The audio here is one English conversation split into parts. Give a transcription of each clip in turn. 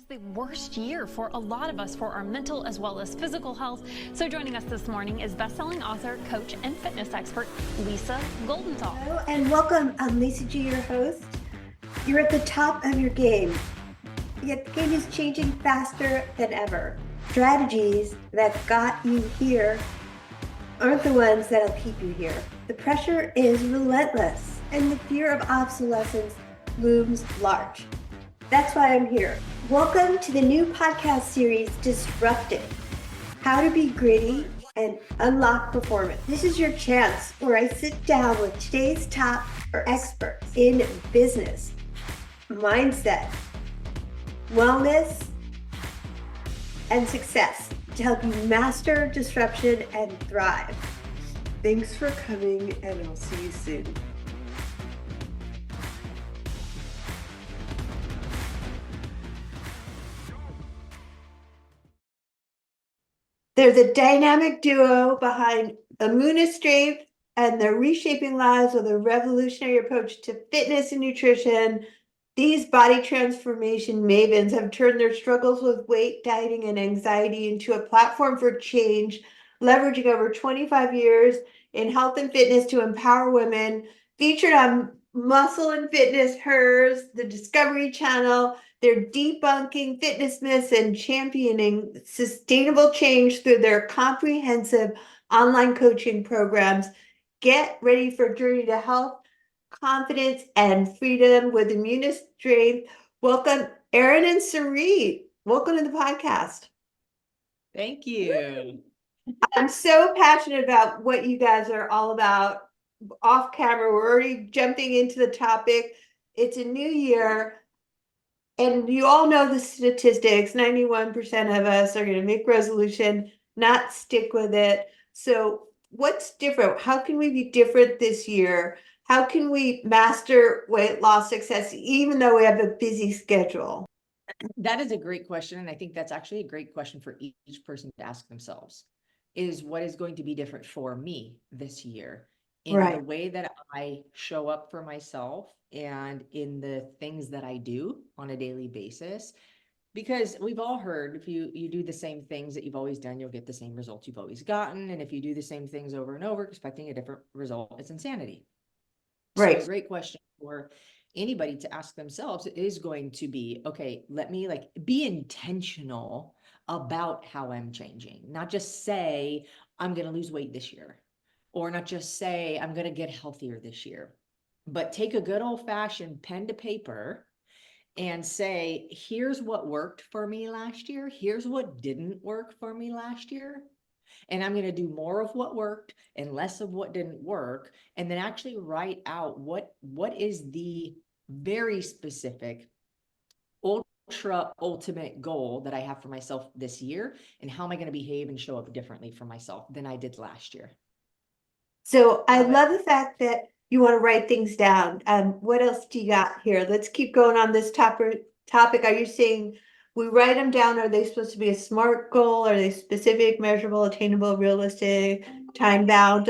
the worst year for a lot of us for our mental as well as physical health. So joining us this morning is best-selling author, coach, and fitness expert, Lisa Goldenthal. Hello and welcome. I'm Lisa G, your host. You're at the top of your game, yet the game is changing faster than ever. Strategies that got you here aren't the ones that'll keep you here. The pressure is relentless and the fear of obsolescence looms large. That's why I'm here. Welcome to the new podcast series, Disruptive: How to Be Gritty and Unlock Performance. This is your chance where I sit down with today's top experts in business, mindset, wellness, and success to help you master disruption and thrive. Thanks for coming, and I'll see you soon. They're the dynamic duo behind the Moon of Strength and the Reshaping Lives with a revolutionary approach to fitness and nutrition. These body transformation mavens have turned their struggles with weight, dieting, and anxiety into a platform for change, leveraging over 25 years in health and fitness to empower women. Featured on Muscle and Fitness, Hers, the Discovery Channel. They're debunking fitness myths and championing sustainable change through their comprehensive online coaching programs. Get ready for a journey to health, confidence, and freedom with Immune Strength. Welcome, Erin and Sarit. Welcome to the podcast. Thank you. I'm so passionate about what you guys are all about. Off camera, we're already jumping into the topic. It's a new year. And you all know the statistics, 91% of us are going to make resolution, not stick with it. So what's different? How can we be different this year? How can we master weight loss success, even though we have a busy schedule? That is a great question. And I think that's actually a great question for each person to ask themselves, is what is going to be different for me this year in the way that I show up for myself and in the things that I do on a daily basis. Because we've all heard, if you do the same things that you've always done, you'll get the same results you've always gotten. And if you do the same things over and over, expecting a different result, it's insanity. So a great question for anybody to ask themselves is going to be, okay, let me be intentional about how I'm changing, not just say, I'm going to lose weight this year, or not just say, I'm going to get healthier this year, but take a good old fashioned pen to paper and say, here's what worked for me last year. Here's what didn't work for me last year. And I'm going to do more of what worked and less of what didn't work. And then actually write out what is the very specific ultra ultimate goal that I have for myself this year, and how am I going to behave and show up differently for myself than I did last year. So I love the fact that you want to write things down. What else do you got here? Let's keep going on this topic. Are you saying we write them down? Are they supposed to be a SMART goal? Are they specific, measurable, attainable, realistic, time bound?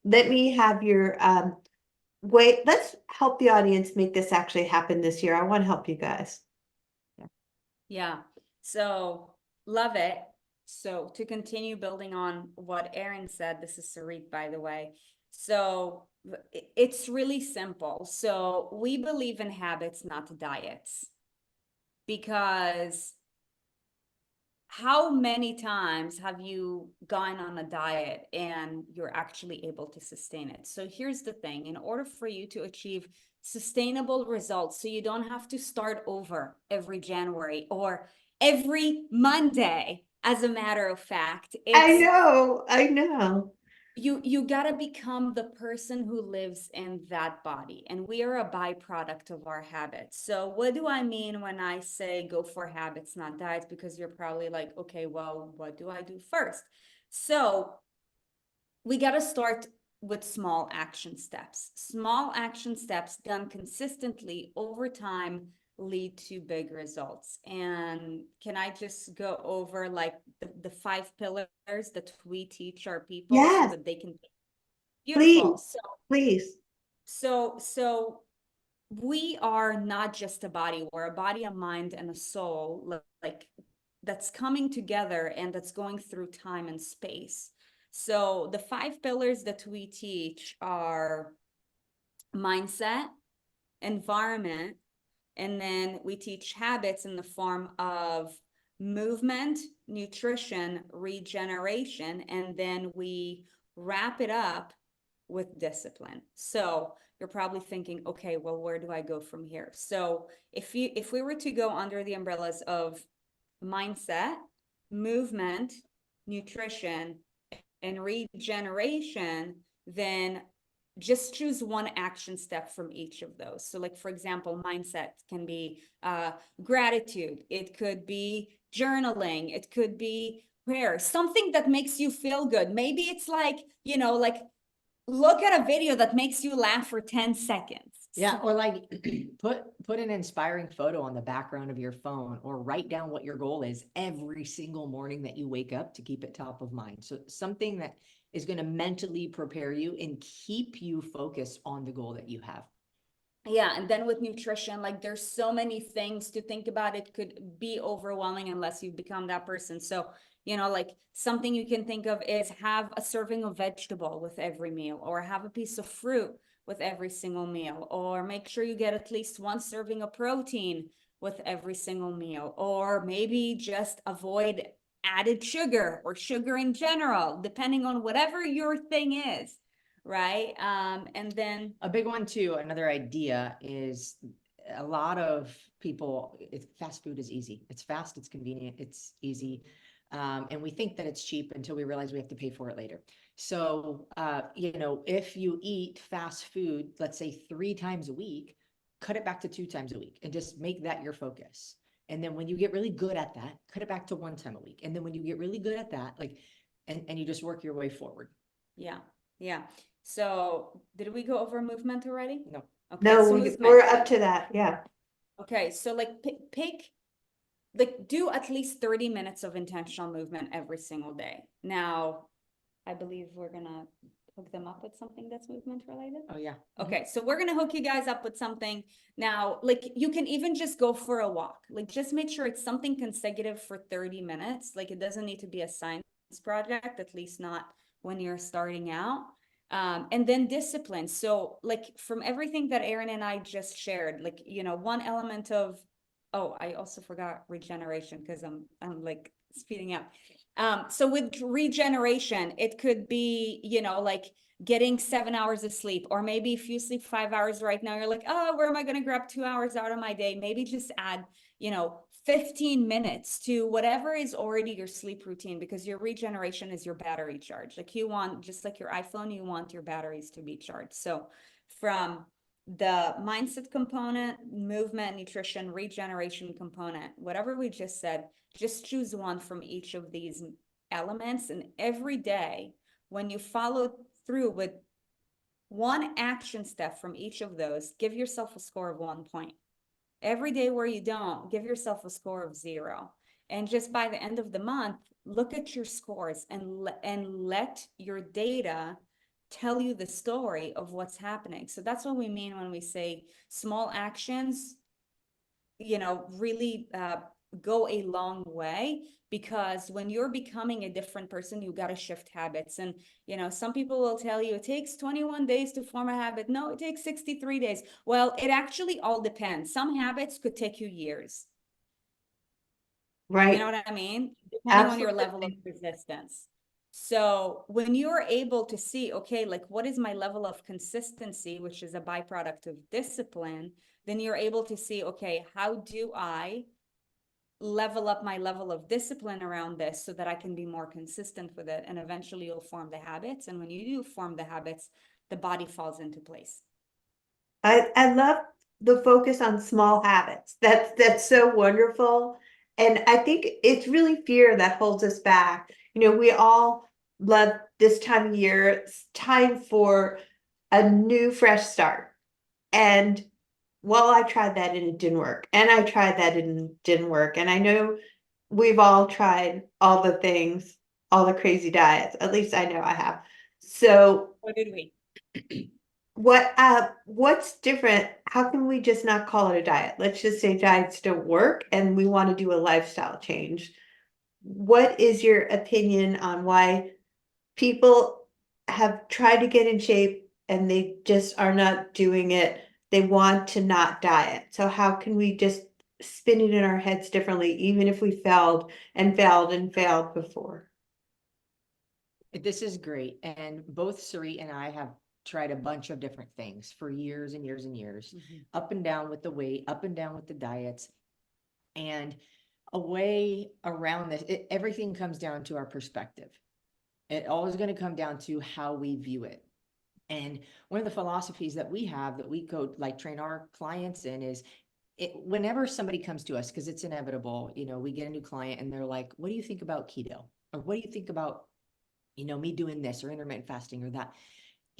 Let me have your wait. Let's help the audience make this actually happen this year. I want to help you guys. Yeah. So love it. So to continue building on what Erin said, this is Sarit, by the way. So it's really simple. So we believe in habits, not diets, because how many times have you gone on a diet and you're actually able to sustain it? So here's the thing, in order for you to achieve sustainable results, so you don't have to start over every January or every Monday, as a matter of fact, I know. You gotta become the person who lives in that body, and we are a byproduct of our habits. So what do I mean when I say go for habits, not diets? Because you're probably like, okay, well, what do I do first? So we gotta start with small action steps. Small action steps done consistently over time lead to big results. And can I just go over the 5 pillars that we teach our people so that they can? Beautiful. Please. So we are not just a body, we're a body, a mind, and a soul, like that's coming together and that's going through time and space. So the 5 pillars that we teach are mindset, environment, and then we teach habits in the form of movement, nutrition, regeneration, and then we wrap it up with discipline. So you're probably thinking, okay, well, where do I go from here? So if we were to go under the umbrellas of mindset, movement, nutrition, and regeneration, then just choose one action step from each of those. So like, for example, mindset can be gratitude. It could be journaling. It could be prayer, something that makes you feel good. Maybe it's like, like look at a video that makes you laugh for 10 seconds. Yeah, or like put an inspiring photo on the background of your phone, or write down what your goal is every single morning that you wake up to keep it top of mind. So something that is going to mentally prepare you and keep you focused on the goal that you have. Yeah, and then with nutrition, like there's so many things to think about. It could be overwhelming unless you become that person. So, like something you can think of is have a serving of vegetable with every meal, or have a piece of fruit with every single meal, or make sure you get at least one serving of protein with every single meal, or maybe just avoid added sugar or sugar in general, depending on whatever your thing is. Right. And then a big one too, another idea is a lot of people, fast food is easy. It's fast, it's convenient, it's easy. And we think that it's cheap until we realize we have to pay for it later. So, if you eat fast food, let's say 3 times a week, cut it back to 2 times a week and just make that your focus. And then when you get really good at that, cut it back to 1 time a week. And then when you get really good at that, and you just work your way forward. Yeah. Yeah. So did we go over movement already? No. Okay. No, So we're up to that. Yeah. Okay. So like do at least 30 minutes of intentional movement every single day. Now, I believe we're gonna hook them up with something that's movement related. Oh yeah. Okay, so we're gonna hook you guys up with something. Now, like you can even just go for a walk. Like just make sure it's something consecutive for 30 minutes. Like it doesn't need to be a science project, at least not when you're starting out. And then discipline. So like from everything that Erin and I just shared, like, one element of, oh, I also forgot regeneration because I'm like speeding up. So with regeneration, it could be, like getting 7 hours of sleep, or maybe if you sleep 5 hours right now, you're like, oh, where am I going to grab 2 hours out of my day? Maybe just add, 15 minutes to whatever is already your sleep routine, because your regeneration is your battery charge. Like you want, just like your iPhone, you want your batteries to be charged. So from the mindset component, movement, nutrition, regeneration component, whatever we just said, just choose one from each of these elements. And every day, when you follow through with one action step from each of those, give yourself a score of 1 point. Every day where you don't, give yourself a score of 0. And just by the end of the month, look at your scores and let your data tell you the story of what's happening. So that's what we mean when we say small actions, really go a long way, because when you're becoming a different person, you got to shift habits. And, some people will tell you it takes 21 days to form a habit. No, it takes 63 days. Well, it actually all depends. Some habits could take you years. Right. You know what I mean? Depending on your level of Absolutely. resistance. So when you're able to see, okay, like what is my level of consistency, which is a byproduct of discipline, then you're able to see, okay, how do I level up my level of discipline around this so that I can be more consistent with it? And eventually you'll form the habits. And when you do form the habits, the body falls into place. I love the focus on small habits. That's so wonderful. And I think it's really fear that holds us back. We all love this time of year. It's time for a new, fresh start. And well, I tried that and it didn't work. And I tried that and it didn't work. And I know we've all tried all the things, all the crazy diets. At least I know I have. So What did we? what's different? How can we just not call it a diet? Let's just say diets don't work and we want to do a lifestyle change. What is your opinion on why people have tried to get in shape and they just are not doing it? They want to not diet. So how can we just spin it in our heads differently, even if we failed and failed and failed before? This is great. And both Sarit and I have tried a bunch of different things for years and years and years, up and down with the weight, up and down with the diets. And a way around this, everything comes down to our perspective. It always going to come down to how we view it. And one of the philosophies that we have that we train our clients in is whenever somebody comes to us, because it's inevitable, we get a new client and they're like, what do you think about keto? Or what do you think about, me doing this or intermittent fasting or that?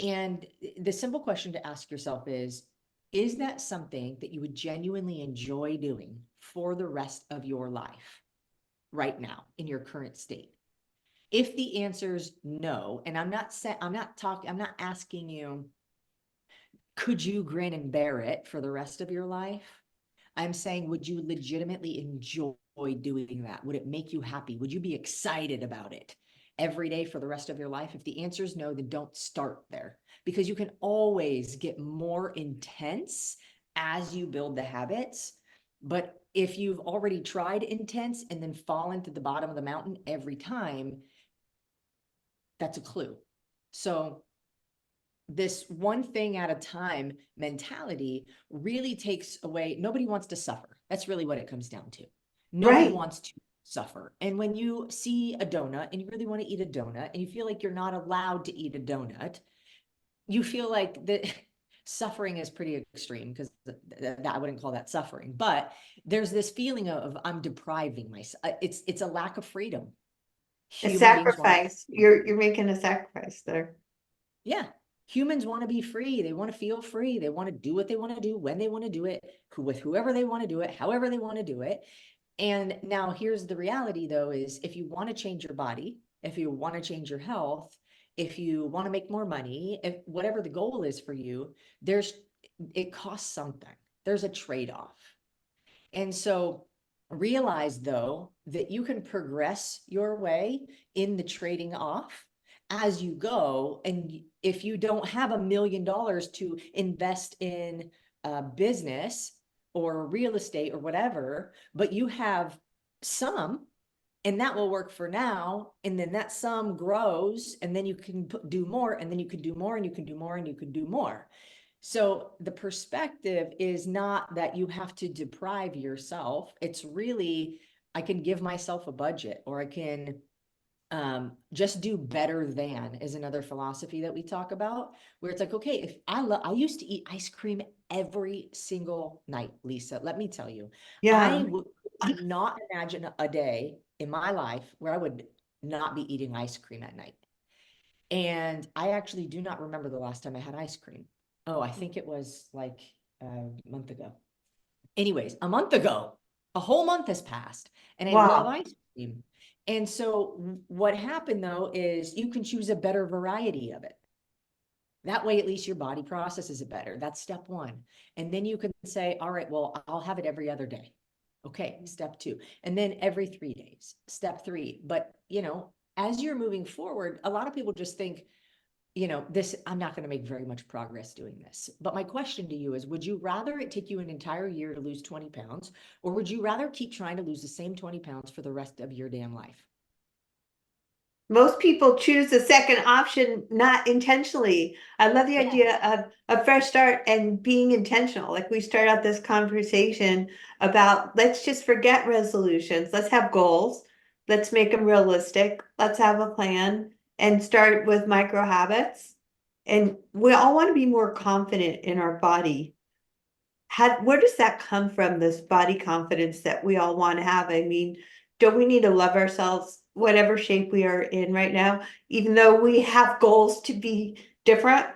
And the simple question to ask yourself is that something that you would genuinely enjoy doing for the rest of your life right now in your current state? If the answer is no, and I'm not asking you, could you grin and bear it for the rest of your life? I'm saying, would you legitimately enjoy doing that? Would it make you happy? Would you be excited about it every day for the rest of your life? If the answer is no, then don't start there, because you can always get more intense as you build the habits. But if you've already tried intense and then fallen to the bottom of the mountain every time, that's a clue. So this one thing at a time mentality really takes away. Nobody wants to suffer. That's really what it comes down to. Nobody wants to suffer. And when you see a donut and you really want to eat a donut and you feel like you're not allowed to eat a donut, you feel like that suffering is pretty extreme, because I wouldn't call that suffering, but there's this feeling of I'm depriving myself. It's a lack of freedom. A Human beings want sacrifice. You're making a sacrifice there. Yeah. Humans want to be free. They want to feel free. They want to do what they want to do, when they want to do it, with whoever they want to do it, however they want to do it. And now here's the reality, though, is if you want to change your body, if you want to change your health, if you want to make more money, if whatever the goal is for you, it costs something. There's a trade-off. And so realize, though, that you can progress your way in the trading off as you go. And if you don't have $1 million to invest in a business or real estate or whatever, but you have some, and that will work for now, and then that sum grows, and then you can do more, and then you can do more, and you can do more, and you can do more. So the perspective is not that you have to deprive yourself. It's really, I can give myself a budget, or I can just do better than, is another philosophy that we talk about, where it's like, okay, if I used to eat ice cream every single night, Lisa, let me tell you, I would not imagine a day in my life where I would not be eating ice cream at night. And I actually do not remember the last time I had ice cream. Oh, I think it was like a month ago. Anyways, a month ago, a whole month has passed, and I love ice cream. And so what happened, though, is you can choose a better variety of it. That way, at least your body processes it better. That's step one. And then you can say, all right, well, I'll have it every other day. Okay, step two. And then every 3 days, step three. But, as you're moving forward, a lot of people just think, I'm not going to make very much progress doing this. But my question to you is, would you rather it take you an entire year to lose 20 pounds, or would you rather keep trying to lose the same 20 pounds for the rest of your damn life? Most people choose the second option, not intentionally. I love the idea of a fresh start and being intentional. Like we start out this conversation about, let's just forget resolutions. Let's have goals. Let's make them realistic. Let's have a plan and start with micro habits. And we all want to be more confident in our body. Where does that come from, this body confidence that we all want to have? I mean, don't we need to love ourselves, whatever shape we are in right now, even though we have goals to be different?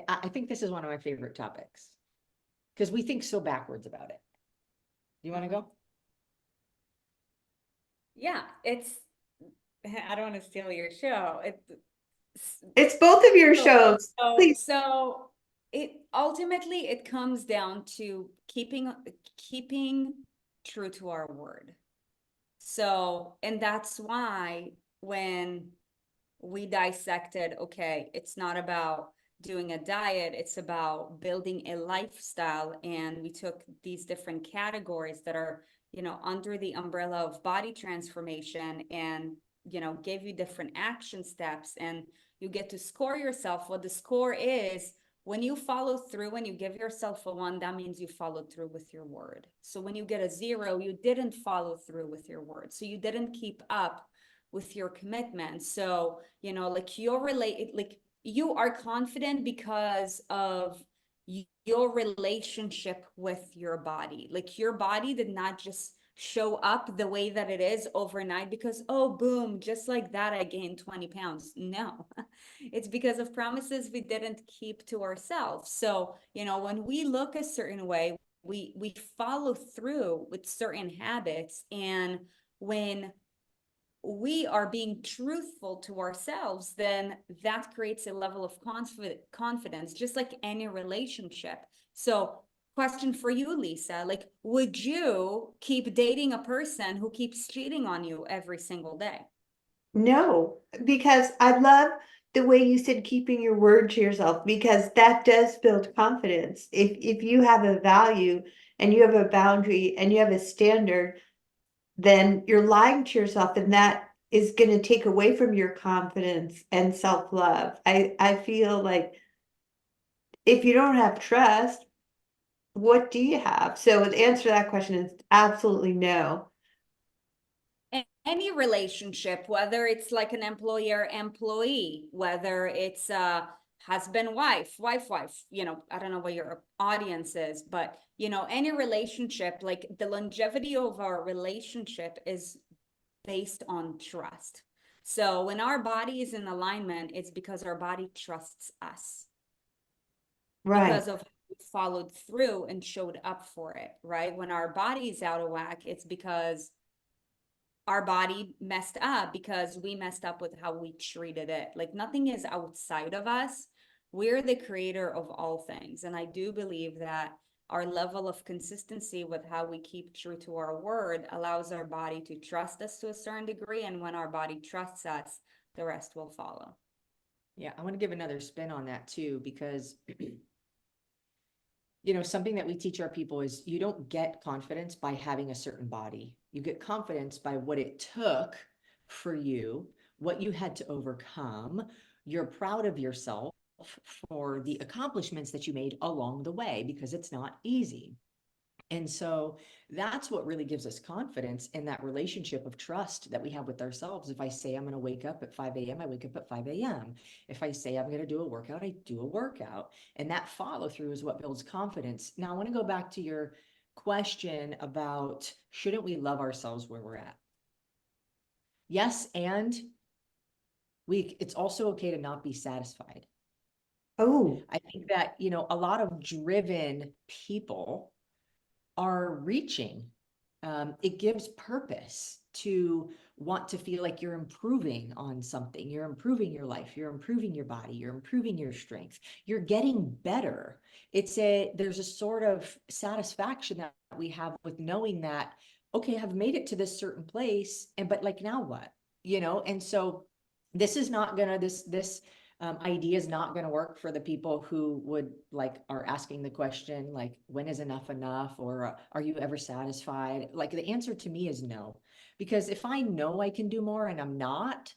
I think this is one of my favorite topics, because we think so backwards about it. Do you want to go? Yeah, I don't want to steal your show. It's both of your So, shows. so, Please. so it ultimately it comes down to keeping true to our word. So, and that's why when we dissected, okay, it's not about doing a diet, it's about building a lifestyle. And we took these different categories that are, under the umbrella of body transformation and, gave you different action steps, and you get to score yourself. What the score is, when you follow through and you give yourself a 1, that means you followed through with your word. So when you get a 0, you didn't follow through with your word. So you didn't keep up with your commitment. So, like you are confident because of your relationship with your body. Like your body did not just show up the way that it is overnight because, oh, boom, just like that, I gained 20 pounds. No, it's because of promises we didn't keep to ourselves. So, when we look a certain way, we follow through with certain habits. And when we are being truthful to ourselves, then that creates a level of confidence, just like any relationship. So, question for you, Lisa, like, would you keep dating a person who keeps cheating on you every single day? No, because I love the way you said keeping your word to yourself, because that does build confidence. If you have a value and you have a boundary and you have a standard, then you're lying to yourself, and that is going to take away from your confidence and self-love. I feel like if you don't have trust, what do you have? So the answer to that question is absolutely no. Any relationship, whether it's like an employer employee, whether it's a husband wife, I don't know what your audience is, but any relationship, like the longevity of our relationship is based on trust. So when our body is in alignment, it's because our body trusts us, Right. because of how we followed through and showed up for it, right? When our body is out of whack, it's because our body messed up, because we messed up with how we treated it. Like nothing is outside of us. We're the creator of all things. And I do believe that our level of consistency with how we keep true to our word allows our body to trust us to a certain degree. And when our body trusts us, the rest will follow. Yeah, I want to give another spin on that too, because something that we teach our people is you don't get confidence by having a certain body. You get confidence by what it took for you, what you had to overcome. You're proud of yourself for the accomplishments that you made along the way, because it's not easy. And so that's what really gives us confidence in that relationship of trust that we have with ourselves. If I say I'm going to wake up at 5 a.m., I wake up at 5 a.m. If I say I'm going to do a workout, I do a workout. And that follow through is what builds confidence. Now, I want to go back to your question about shouldn't we love ourselves where we're at? Yes, and it's also okay to not be satisfied. Oh, I think that, a lot of driven people are reaching. It gives purpose to want to feel like you're improving on something. You're improving your life. You're improving your body. You're improving your strength. You're getting better. There's a sort of satisfaction that we have with knowing that, okay, I've made it to this certain place, but like, now what? And so this is not gonna, this idea is not going to work for the people who are asking the question, like, when is enough enough? Or are you ever satisfied? Like, the answer to me is no, because if I know I can do more and I'm not,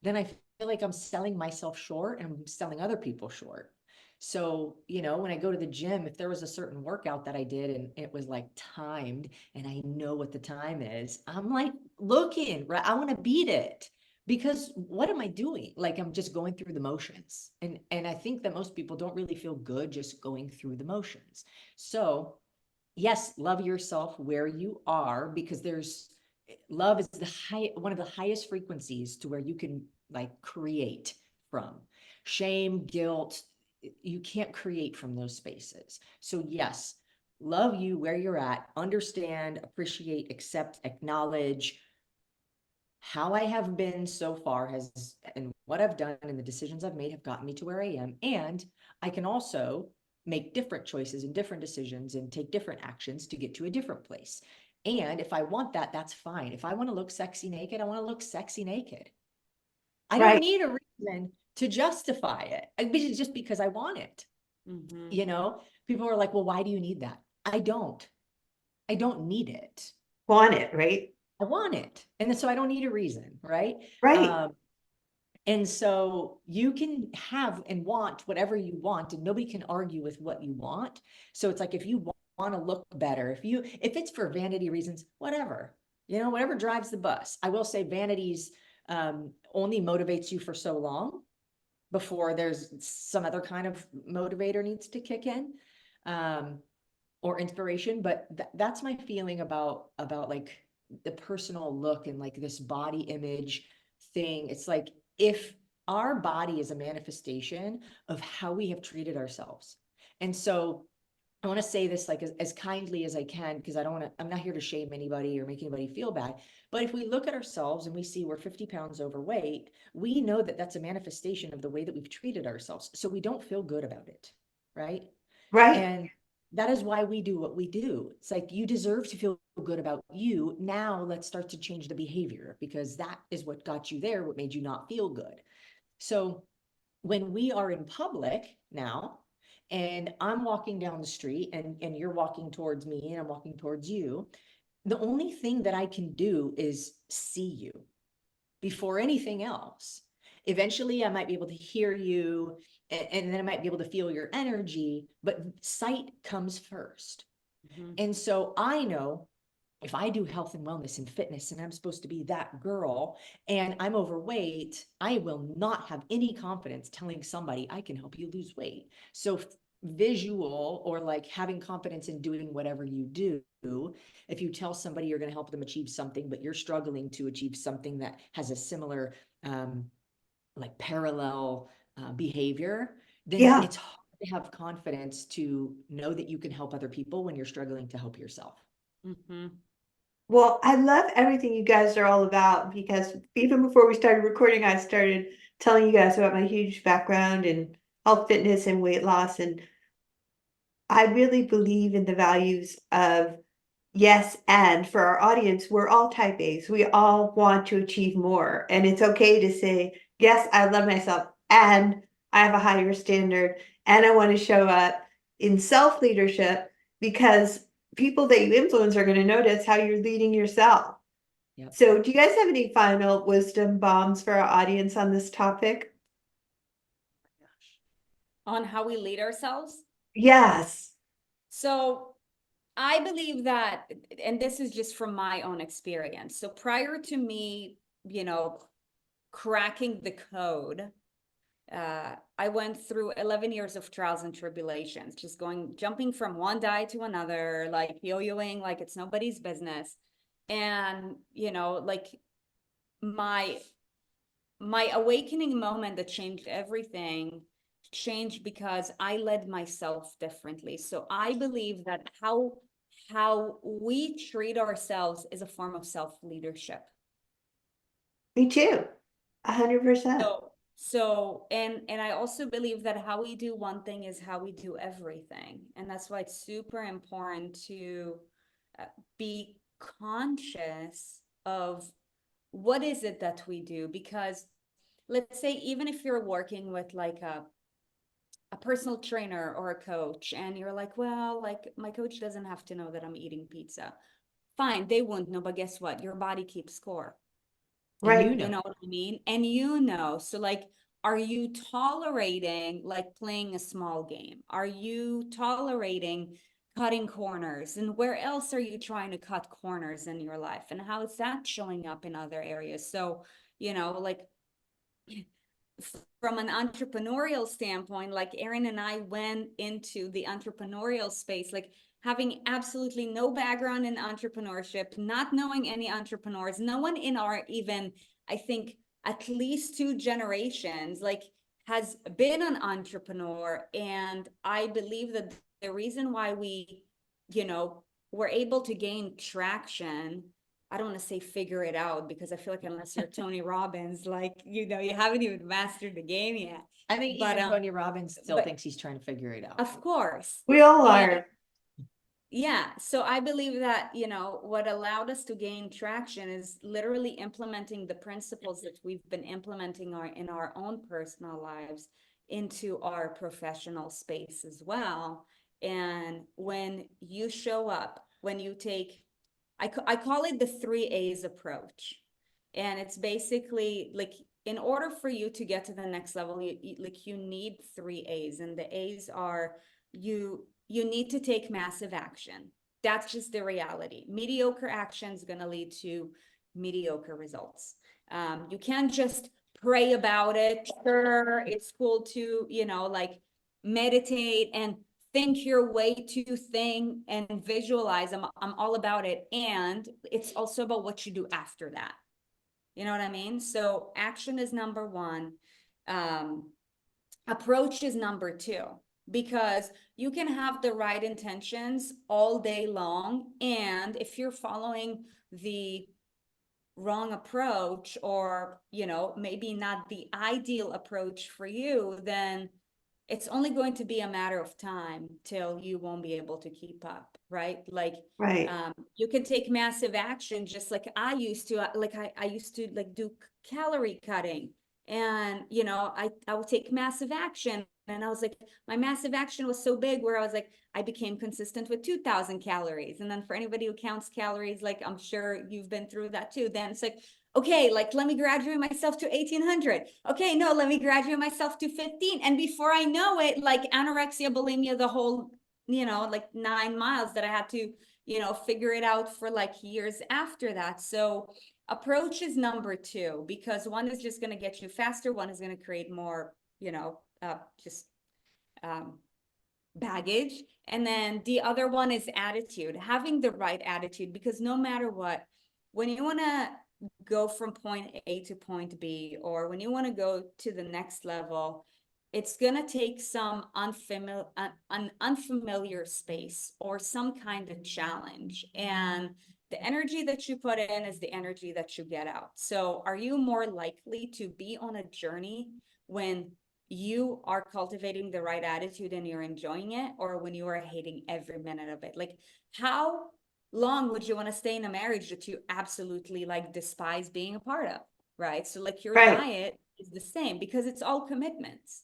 then I feel like I'm selling myself short and I'm selling other people short. So, when I go to the gym, if there was a certain workout that I did and it was like timed and I know what the time is, I'm like looking, right? I want to beat it. Because what am I doing? Like, I'm just going through the motions. And I think that most people don't really feel good just going through the motions. So, yes, love yourself where you are, because love is one of the highest frequencies to where you can like create from. Shame, guilt, you can't create from those spaces. So yes, love you where you're at, understand, appreciate, accept, acknowledge, how I have been so far has, and what I've done and the decisions I've made have gotten me to where I am. And I can also make different choices and different decisions and take different actions to get to a different place. And if I want that, that's fine. If I want to look sexy naked, I want to look sexy naked. I don't Right. need a reason to justify it. It's just because I want it. Mhm. You know, people are like, well, why do you need that? I don't need it. Want it, right? I want it. And so I don't need a reason, right? Right. And so you can have and want whatever you want, and nobody can argue with what you want. So it's like, if you want to look better, if it's for vanity reasons, whatever, whatever drives the bus. I will say vanity's only motivates you for so long before there's some other kind of motivator needs to kick in. Or inspiration, but that's my feeling about like the personal look and like this body image thing. It's like, if our body is a manifestation of how we have treated ourselves. And so I want to say this like as kindly as I can, because I'm not here to shame anybody or make anybody feel bad. But if we look at ourselves and we see we're 50 pounds overweight, we know that that's a manifestation of the way that we've treated ourselves. So we don't feel good about it, right? Right. And that is why we do what we do. It's like, you deserve to feel good about you. Now let's start to change the behavior, because that is what got you there, what made you not feel good. So when we are in public now, and I'm walking down the street and you're walking towards me and I'm walking towards you, the only thing that I can do is see you before anything else. Eventually, I might be able to hear you, and then I might be able to feel your energy, but sight comes first. Mhm. And so I know, if I do health and wellness and fitness and I'm supposed to be that girl and I'm overweight, I will not have any confidence telling somebody I can help you lose weight. So visual, or like having confidence in doing whatever you do, if you tell somebody you're going to help them achieve something, but you're struggling to achieve something that has a similar like parallel behavior, then Yeah. it's hard to have confidence to know that you can help other people when you're struggling to help yourself. Mhm. Well, I love everything you guys are all about, because even before we started recording, I started telling you guys about my huge background in health, fitness, and weight loss. And I really believe in the values of yes, and for our audience, we're all type A's. We all want to achieve more. And it's okay to say, yes, I love myself, and I have a higher standard, and I want to show up in self leadership, because people that you influence are going to notice how you're leading yourself. Yep. So, do you guys have any final wisdom bombs for our audience on this topic? On how we lead ourselves. Yes. So I believe that, and this is just from my own experience. So prior to me, cracking the code, I went through 11 years of trials and tribulations, just jumping from one diet to another, like yo-yoing like it's nobody's business. And, like my awakening moment that changed everything changed because I led myself differently. So I believe that how we treat ourselves is a form of self-leadership. Me too. 100%. So I also believe that how we do one thing is how we do everything. And that's why it's super important to be conscious of what is it that we do. Because let's say, even if you're working with like a personal trainer or a coach, and you're like, well, like my coach doesn't have to know that I'm eating pizza. Fine, they won't know, but guess what? Your body keeps score. And Right. You know what I mean? And so like, are you tolerating like playing a small game? Are you tolerating cutting corners? And where else are you trying to cut corners in your life? And how is that showing up in other areas? So, like from an entrepreneurial standpoint, like Erin and I went into the entrepreneurial space, like having absolutely no background in entrepreneurship, not knowing any entrepreneurs, no one in our even, I think, at least 2 generations, like has been an entrepreneur. And I believe that the reason why we, were able to gain traction I don't want to say figure it out, because I feel like unless you're Tony Robbins, like, you haven't even mastered the game yet. I think But, even Tony Robbins still but- thinks he's trying to figure it out. Of course. We all And- are. Yeah, so I believe that, what allowed us to gain traction is literally implementing the principles that we've been implementing in our own personal lives into our professional space as well. And when you show up, when you take, I call it the 3 A's approach. And it's basically like, in order for you to get to the next level, you need 3 A's. And the A's are, you need to take massive action. That's just the reality. Mediocre action is going to lead to mediocre results. You can't just pray about it. Sure, it's cool to, like, meditate and think your way to thing and visualize. I'm all about it. And it's also about what you do after that. You know what I mean? So action is number one. Approach is number two, because you can have the right intentions all day long. And if you're following the wrong approach, or, maybe not the ideal approach for you, then it's only going to be a matter of time till you won't be able to keep up, right? Like, Right. You can take massive action, just like I used to. I used to like do calorie cutting, and I would take massive action, and I was like, my massive action was so big where I was like, I became consistent with 2,000 calories. And then for anybody who counts calories, like, I'm sure you've been through that too. Then it's like, okay, like, let me graduate myself to 1,800. Okay, no, let me graduate myself to 15. And before I know it, like, anorexia, bulimia, the whole, like 9 miles that I had to, figure it out for like years after that. So approach is number two, because one is just going to get you faster. One is going to create more, just baggage. And then the other one is attitude, having the right attitude, because no matter what, when you want to go from point A to point B, or when you want to go to the next level, it's going to take some unfamiliar space or some kind of challenge. And the energy that you put in is the energy that you get out. So are you more likely to be on a journey when you are cultivating the right attitude and you're enjoying it, or when you are hating every minute of it? Like, how long would you want to stay in a marriage that you absolutely like despise being a part of, right? So like, your diet is the same, because it's all commitments.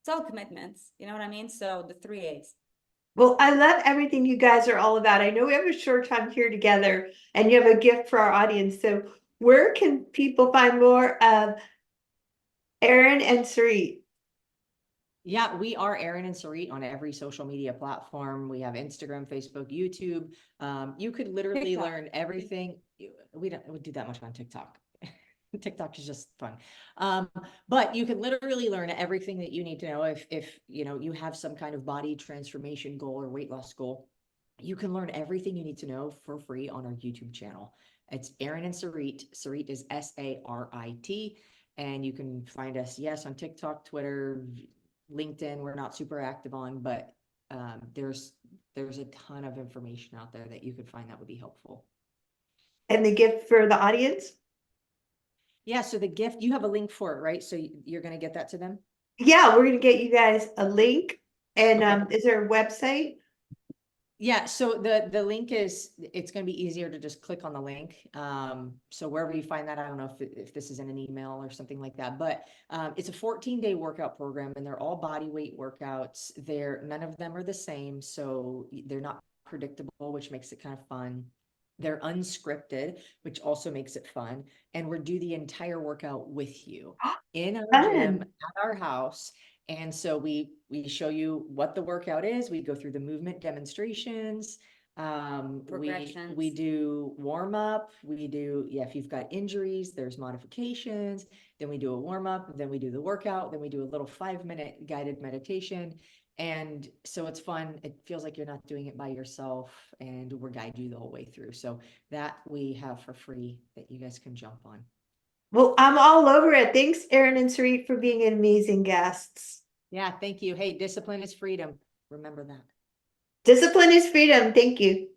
It's all commitments. You know what I mean? So the 3 A's. Well, I love everything you guys are all about. I know we have a short time here together, and you have a gift for our audience. So where can people find more of Erin and Sarit? Yeah, we are Erin and Sarit on every social media platform. We have Instagram, Facebook, YouTube. You could literally TikTok. learn everything. We don't do that much on TikTok. TikTok is just fun. But you can literally learn everything that you need to know. If you have some kind of body transformation goal or weight loss goal, you can learn everything you need to know for free on our YouTube channel. It's Erin and Sarit. Sarit is Sarit. And you can find us, yes, on TikTok, Twitter, LinkedIn. We're not super active on, but there's a ton of information out there that you could find that would be helpful. And the gift for the audience? Yeah, so the gift, you have a link for it, right? So you're going to get that to them? Yeah, we're going to get you guys a link. And Okay. is there a website? Yeah, so the link is, it's going to be easier to just click on the link. So wherever you find that, I don't know if this is in an email or something like that, but it's a 14-day workout program, and they're all body weight workouts. None of them are the same, so they're not predictable, which makes it kind of fun. They're unscripted, which also makes it fun. And we'll do the entire workout with you in our gym at our house. And so we show you what the workout is. We go through the movement demonstrations. Progressions. We do warm up. We do, if you've got injuries, there's modifications. Then we do a warm up. Then we do the workout. Then we do a little 5-minute guided meditation. And so it's fun. It feels like you're not doing it by yourself, and we'll guide you the whole way through. So that we have for free that you guys can jump on. Well, I'm all over it. Thanks, Erin and Sarit, for being amazing guests. Yeah, thank you. Hey, discipline is freedom. Remember that. Discipline is freedom. Thank you.